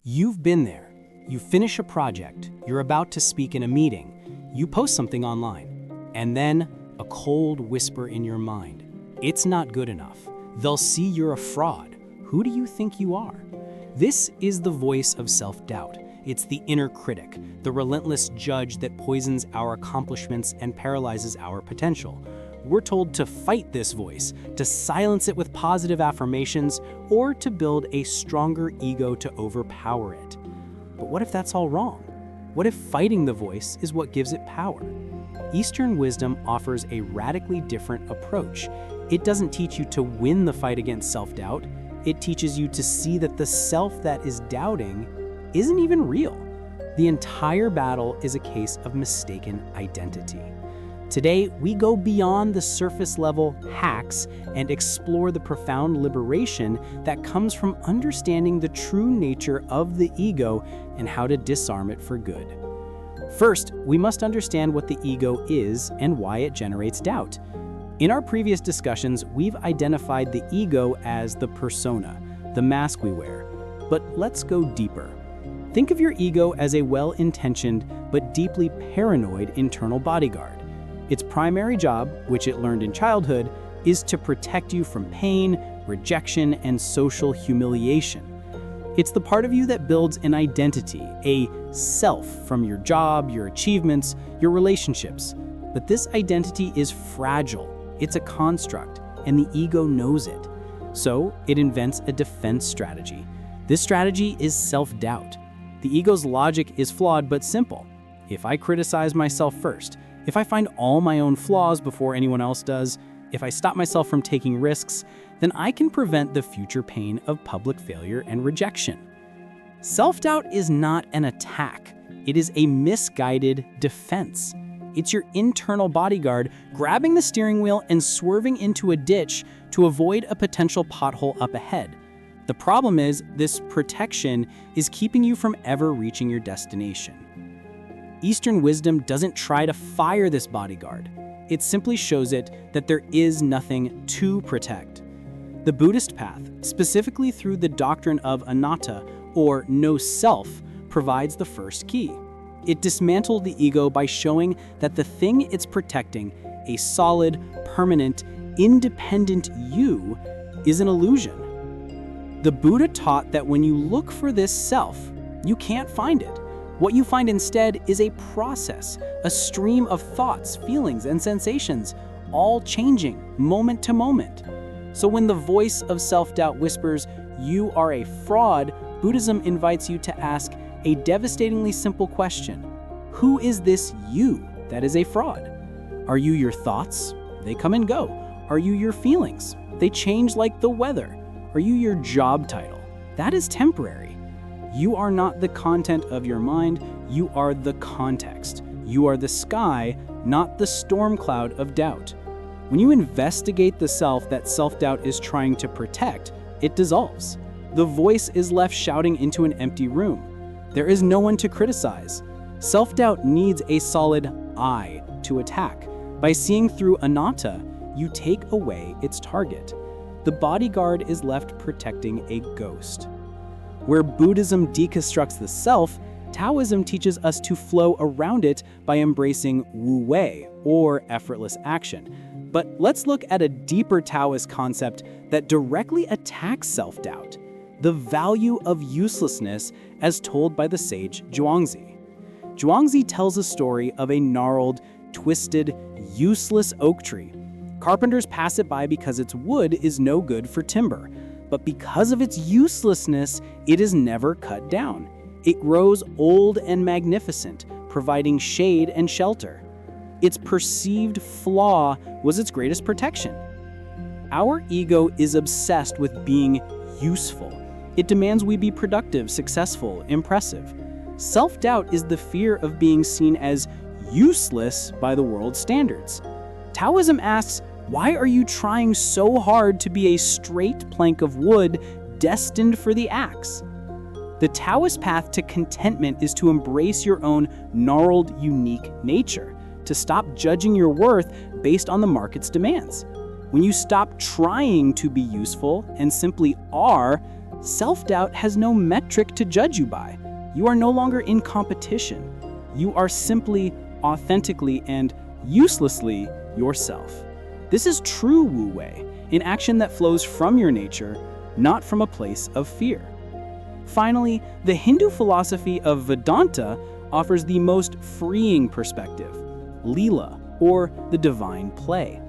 You've been there. You finish a project, you're about to speak in a meeting, you post something online, and then a cold whisper in your mind. It's not good enough. They'll see you're a fraud. Who do you think you are? This is the voice of self-doubt. It's the inner critic, the relentless judge that poisons our accomplishments and paralyzes our potential. We're told to fight this voice, to silence it with positive affirmations, or to build a stronger ego to overpower it. But what if that's all wrong? What if fighting the voice is what gives it power? Eastern wisdom offers a radically different approach. It doesn't teach you to win the fight against self-doubt. It teaches you to see that the self that is doubting isn't even real. The entire battle is a case of mistaken identity. Today, we go beyond the surface-level hacks and explore the profound liberation that comes from understanding the true nature of the ego and how to disarm it for good. First, we must understand what the ego is and why it generates doubt. In our previous discussions, we've identified the ego as the persona, the mask we wear. But let's go deeper. Think of your ego as a well-intentioned but deeply paranoid internal bodyguard. Its primary job, which it learned in childhood, is to protect you from pain, rejection, and social humiliation. It's the part of you that builds an identity, a self from your job, your achievements, your relationships. But this identity is fragile. It's a construct, and the ego knows it. So it invents a defense strategy. This strategy is self-doubt. The ego's logic is flawed but simple. If I criticize myself first, if I find all my own flaws before anyone else does, if I stop myself from taking risks, then I can prevent the future pain of public failure and rejection. Self-doubt is not an attack. It is a misguided defense. It's your internal bodyguard grabbing the steering wheel and swerving into a ditch to avoid a potential pothole up ahead. The problem is, this protection is keeping you from ever reaching your destination. Eastern wisdom doesn't try to fire this bodyguard. It simply shows it that there is nothing to protect. The Buddhist path, specifically through the doctrine of anatta, or no self, provides the first key. It dismantled the ego by showing that the thing it's protecting, a solid, permanent, independent you, is an illusion. The Buddha taught that when you look for this self, you can't find it. What you find instead is a process, a stream of thoughts, feelings, and sensations, all changing moment to moment. So when the voice of self-doubt whispers, "You are a fraud," Buddhism invites you to ask a devastatingly simple question. Who is this you that is a fraud? Are you your thoughts? They come and go. Are you your feelings? They change like the weather. Are you your job title? That is temporary. You are not the content of your mind, you are the context. You are the sky, not the storm cloud of doubt. When you investigate the self that self-doubt is trying to protect, it dissolves. The voice is left shouting into an empty room. There is no one to criticize. Self-doubt needs a solid I to attack. By seeing through anatta, you take away its target. The bodyguard is left protecting a ghost. Where Buddhism deconstructs the self, Taoism teaches us to flow around it by embracing wu-wei, or effortless action. But let's look at a deeper Taoist concept that directly attacks self-doubt: the value of uselessness as told by the sage Zhuangzi. Zhuangzi tells a story of a gnarled, twisted, useless oak tree. Carpenters pass it by because its wood is no good for timber. But because of its uselessness, it is never cut down. It grows old and magnificent, providing shade and shelter. Its perceived flaw was its greatest protection. Our ego is obsessed with being useful. It demands we be productive, successful, impressive. Self-doubt is the fear of being seen as useless by the world's standards. Taoism asks, why are you trying so hard to be a straight plank of wood destined for the axe? The Taoist path to contentment is to embrace your own gnarled, unique nature, to stop judging your worth based on the market's demands. When you stop trying to be useful and simply are, Self-doubt has no metric to judge you by. You are no longer in competition. You are simply, authentically, and uselessly yourself. This is true wu-wei, an action that flows from your nature, not from a place of fear. Finally, the Hindu philosophy of Vedanta offers the most freeing perspective, Leela, or the divine play.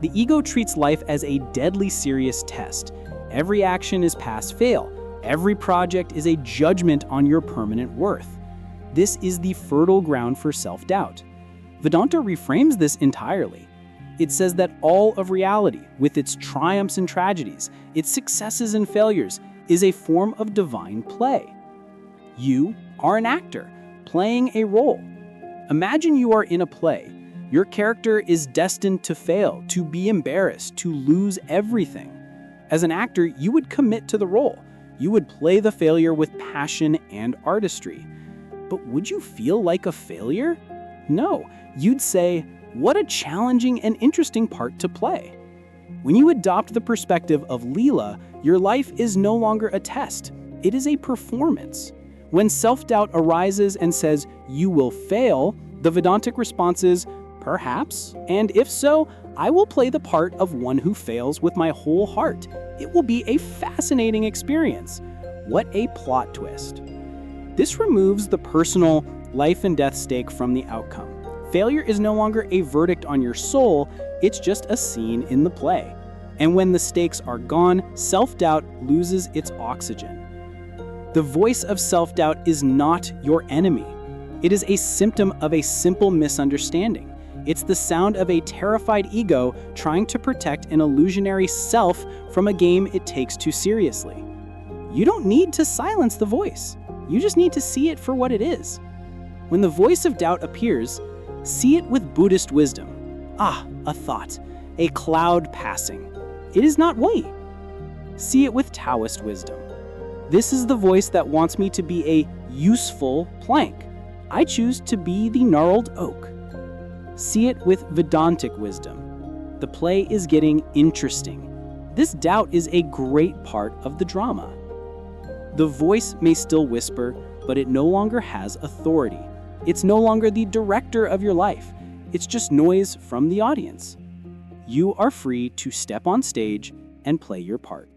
The ego treats life as a deadly serious test. Every action is pass-fail. Every project is a judgment on your permanent worth. This is the fertile ground for self-doubt. Vedanta reframes this entirely. It says that all of reality, with its triumphs and tragedies, its successes and failures, is a form of divine play. You are an actor, playing a role. Imagine you are in a play. Your character is destined to fail, to be embarrassed, to lose everything. As an actor, you would commit to the role. You would play the failure with passion and artistry. But would you feel like a failure? No, you'd say, what a challenging and interesting part to play. When you adopt the perspective of Leela, your life is no longer a test. It is a performance. When self-doubt arises and says, you will fail, the Vedantic response is, perhaps, and if so, I will play the part of one who fails with my whole heart. It will be a fascinating experience. What a plot twist. This removes the personal life and death stake from the outcome. Failure is no longer a verdict on your soul, it's just a scene in the play. And when the stakes are gone, self-doubt loses its oxygen. The voice of self-doubt is not your enemy. It is a symptom of a simple misunderstanding. It's the sound of a terrified ego trying to protect an illusionary self from a game it takes too seriously. You don't need to silence the voice. You just need to see it for what it is. When the voice of doubt appears, see it with Buddhist wisdom. Ah, a thought, a cloud passing. It is not we. See it with Taoist wisdom. This is the voice that wants me to be a useful plank. I choose to be the gnarled oak. See it with Vedantic wisdom. The play is getting interesting. This doubt is a great part of the drama. The voice may still whisper, but it no longer has authority. It's no longer the director of your life. It's just noise from the audience. You are free to step on stage and play your part.